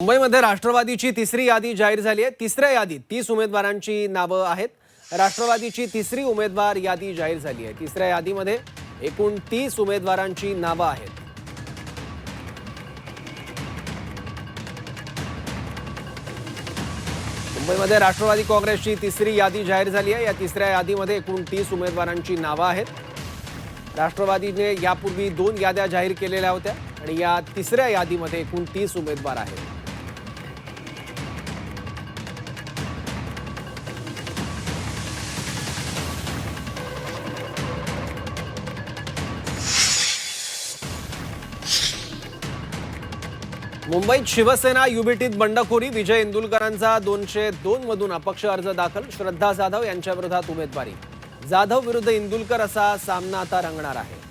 मुंबईमध्ये राष्ट्रवादीची तिसरी यादी जाहीर झाली आहे। तिसऱ्या यादीत 30 उमेदवारांची नावे आहेत। राष्ट्रवादीची तिसरी उमेदवार यादी जाहीर झाली आहे। तिसऱ्या यादीमध्ये एकूण 30 उमेदवारांची नावे आहेत। मुंबईमध्ये राष्ट्रवादी काँग्रेसची तिसरी यादी जाहीर झाली आहे। या तिसऱ्या यादीमध्ये एकूण 30 उमेदवारांची नावे आहेत। राष्ट्रवादीने यापूर्वी 2 याद्या जाहीर केलेल्या होत्या आणि या तिसऱ्या यादीमध्ये एकूण 30 उमेदवार आहेत। मुंबईत शिवसेना युबीटीत बंडखोरी। विजय इंदुलकरांचा 202 मधून अपक्ष अर्ज दाखल। श्रद्धा जाधव यांच्या विरोधात उमेदवारी। जाधव विरुद्ध इंदुलकर असा सामना आता रंगणार आहे।